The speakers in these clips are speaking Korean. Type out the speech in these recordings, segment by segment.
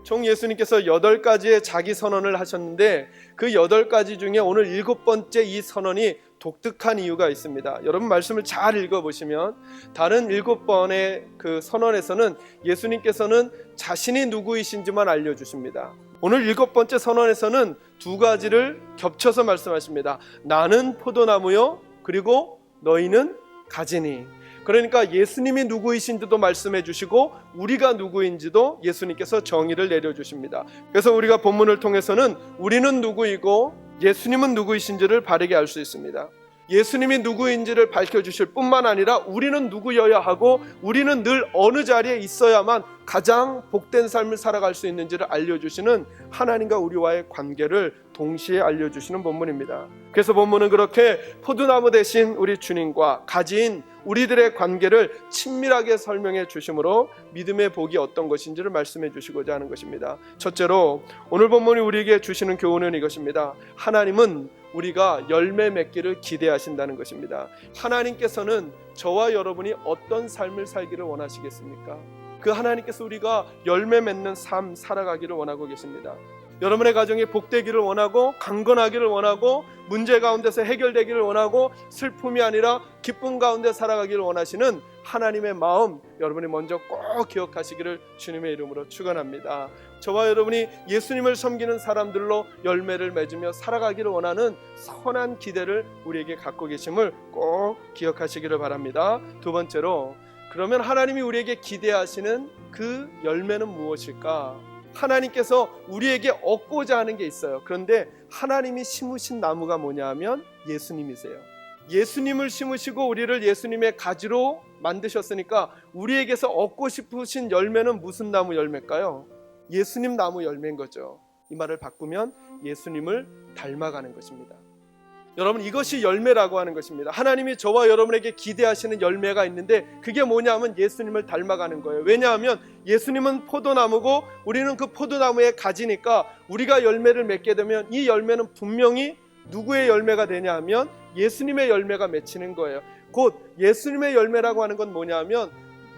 총 예수님께서 8가지의 자기 선언을 하셨는데 그 8가지 중에 오늘 7번째 이 선언이 독특한 이유가 있습니다. 여러분 말씀을 잘 읽어보시면 다른 7번의 그 선언에서는 예수님께서는 자신이 누구이신지만 알려주십니다. 오늘 7번째 선언에서는 2가지를 겹쳐서 말씀하십니다. 나는 포도나무요 그리고 너희는 가지니. 그러니까 예수님이 누구이신지도 말씀해 주시고 우리가 누구인지도 예수님께서 정의를 내려주십니다. 그래서 우리가 본문을 통해서는 우리는 누구이고 예수님은 누구이신지를 바르게 알 수 있습니다. 예수님이 누구인지를 밝혀주실 뿐만 아니라 우리는 누구여야 하고 우리는 늘 어느 자리에 있어야만 가장 복된 삶을 살아갈 수 있는지를 알려주시는 하나님과 우리와의 관계를 동시에 알려주시는 본문입니다. 그래서 본문은 그렇게 포도나무 대신 우리 주님과 가지인 우리들의 관계를 친밀하게 설명해 주심으로 믿음의 복이 어떤 것인지를 말씀해 주시고자 하는 것입니다. 첫째로 오늘 본문이 우리에게 주시는 교훈은 이것입니다. 하나님은 우리가 열매 맺기를 기대하신다는 것입니다. 하나님께서는 저와 여러분이 어떤 삶을 살기를 원하시겠습니까? 그 하나님께서 우리가 열매 맺는 삶 살아가기를 원하고 계십니다. 여러분의 가정이 복되기를 원하고 강건하기를 원하고 문제 가운데서 해결되기를 원하고 슬픔이 아니라 기쁨 가운데 살아가기를 원하시는 하나님의 마음 여러분이 먼저 꼭 기억하시기를 주님의 이름으로 축원합니다. 저와 여러분이 예수님을 섬기는 사람들로 열매를 맺으며 살아가기를 원하는 선한 기대를 우리에게 갖고 계심을 꼭 기억하시기를 바랍니다. 두 번째로 그러면 하나님이 우리에게 기대하시는 그 열매는 무엇일까? 하나님께서 우리에게 얻고자 하는 게 있어요. 그런데 하나님이 심으신 나무가 뭐냐 하면 예수님이세요. 예수님을 심으시고 우리를 예수님의 가지로 만드셨으니까 우리에게서 얻고 싶으신 열매는 무슨 나무 열매일까요? 예수님 나무 열매인 거죠. 이 말을 바꾸면 예수님을 닮아가는 것입니다. 여러분 이것이 열매라고 하는 것입니다. 하나님이 저와 여러분에게 기대하시는 열매가 있는데 그게 뭐냐면 예수님을 닮아가는 거예요. 왜냐하면 예수님은 포도나무고 우리는 그 포도나무의 가지니까 우리가 열매를 맺게 되면 이 열매는 분명히 누구의 열매가 되냐 하면 예수님의 열매가 맺히는 거예요. 곧 예수님의 열매라고 하는 건 뭐냐 하면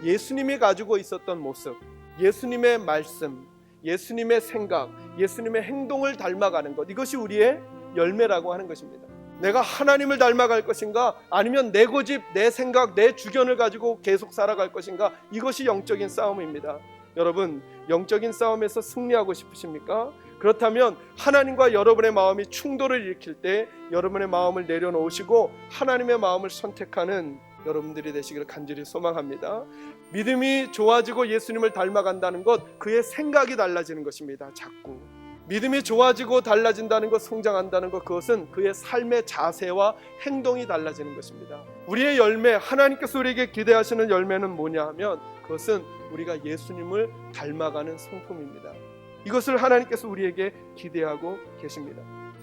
예수님이 가지고 있었던 모습, 예수님의 말씀, 예수님의 생각, 예수님의 행동을 닮아가는 것, 이것이 우리의 열매라고 하는 것입니다. 내가 하나님을 닮아갈 것인가 아니면 내 고집, 내 생각, 내 주견을 가지고 계속 살아갈 것인가, 이것이 영적인 싸움입니다. 여러분 영적인 싸움에서 승리하고 싶으십니까? 그렇다면 하나님과 여러분의 마음이 충돌을 일으킬 때 여러분의 마음을 내려놓으시고 하나님의 마음을 선택하는 여러분들이 되시기를 간절히 소망합니다. 믿음이 좋아지고 예수님을 닮아간다는 것, 그의 생각이 달라지는 것입니다. 자꾸 믿음이 좋아지고 달라진다는 것, 성장한다는 것, 그것은 그의 삶의 자세와 행동이 달라지는 것입니다. 우리의 열매, 하나님께서 우리에게 기대하시는 열매는 뭐냐 하면 그것은 우리가 예수님을 닮아가는 성품입니다. 이것을 하나님께서 우리에게 기대하고 계십니다.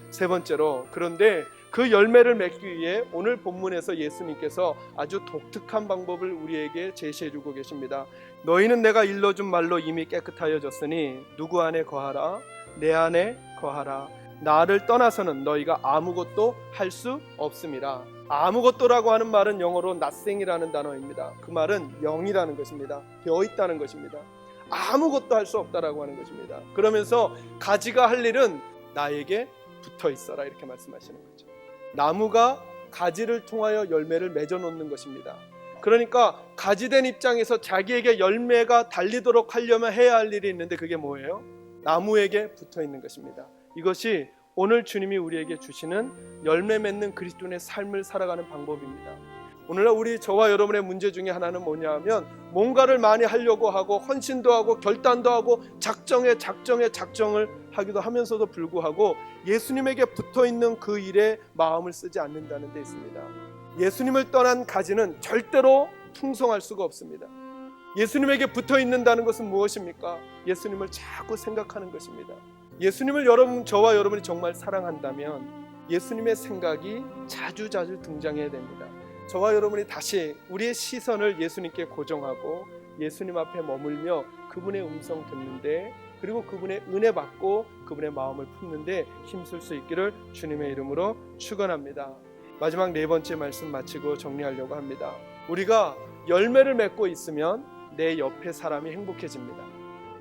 세 번째로, 그런데 그 열매를 맺기 위해 오늘 본문에서 예수님께서 아주 독특한 방법을 우리에게 제시해주고 계십니다. 너희는 내가 일러준 말로 이미 깨끗하여졌으니 누구 안에 거하라, 내 안에 거하라. 나를 떠나서는 너희가 아무것도 할 수 없음이라. 아무것도라고 하는 말은 영어로 nothing이라는 단어입니다. 그 말은 영이라는 것입니다. 되어 있다는 것입니다. 아무것도 할 수 없다라고 하는 것입니다. 그러면서 가지가 할 일은 나에게 붙어 있어라, 이렇게 말씀하시는 거죠. 나무가 가지를 통하여 열매를 맺어 놓는 것입니다. 그러니까 가지된 입장에서 자기에게 열매가 달리도록 하려면 해야 할 일이 있는데 그게 뭐예요? 나무에게 붙어 있는 것입니다. 이것이 오늘 주님이 우리에게 주시는 열매 맺는 그리스도인의 삶을 살아가는 방법입니다. 오늘날 저와 여러분의 문제 중에 하나는 뭐냐 하면 뭔가를 많이 하려고 하고 헌신도 하고 결단도 하고 작정을 하기도 하면서도 불구하고 예수님에게 붙어있는 그 일에 마음을 쓰지 않는다는 데 있습니다. 예수님을 떠난 가지는 절대로 풍성할 수가 없습니다. 예수님에게 붙어 있는다는 것은 무엇입니까? 예수님을 자꾸 생각하는 것입니다. 예수님을 저와 여러분이 정말 사랑한다면 예수님의 생각이 자주자주 등장해야 됩니다. 저와 여러분이 다시 우리의 시선을 예수님께 고정하고 예수님 앞에 머물며 그분의 음성 듣는데, 그리고 그분의 은혜 받고 그분의 마음을 품는데 힘쓸 수 있기를 주님의 이름으로 축원합니다. 마지막 네 번째 말씀 마치고 정리하려고 합니다. 우리가 열매를 맺고 있으면 내 옆에 사람이 행복해집니다.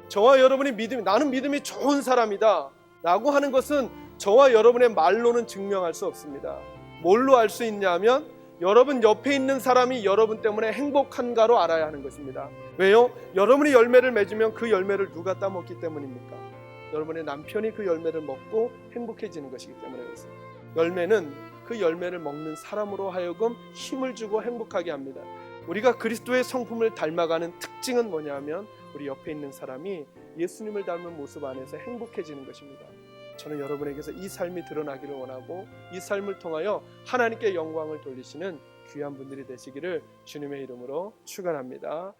저와 여러분의 믿음이, 나는 믿음이 좋은 사람이다 라고 하는 것은 저와 여러분의 말로는 증명할 수 없습니다. 뭘로 알 수 있냐면 여러분 옆에 있는 사람이 여러분 때문에 행복한가로 알아야 하는 것입니다. 왜요? 여러분이 열매를 맺으면 그 열매를 누가 따먹기 때문입니까? 여러분의 남편이 그 열매를 먹고 행복해지는 것이기 때문에 그렇습니다. 열매는 그 열매를 먹는 사람으로 하여금 힘을 주고 행복하게 합니다. 우리가 그리스도의 성품을 닮아가는 특징은 뭐냐면 우리 옆에 있는 사람이 예수님을 닮은 모습 안에서 행복해지는 것입니다. 저는 여러분에게서 이 삶이 드러나기를 원하고 이 삶을 통하여 하나님께 영광을 돌리시는 귀한 분들이 되시기를 주님의 이름으로 축원합니다.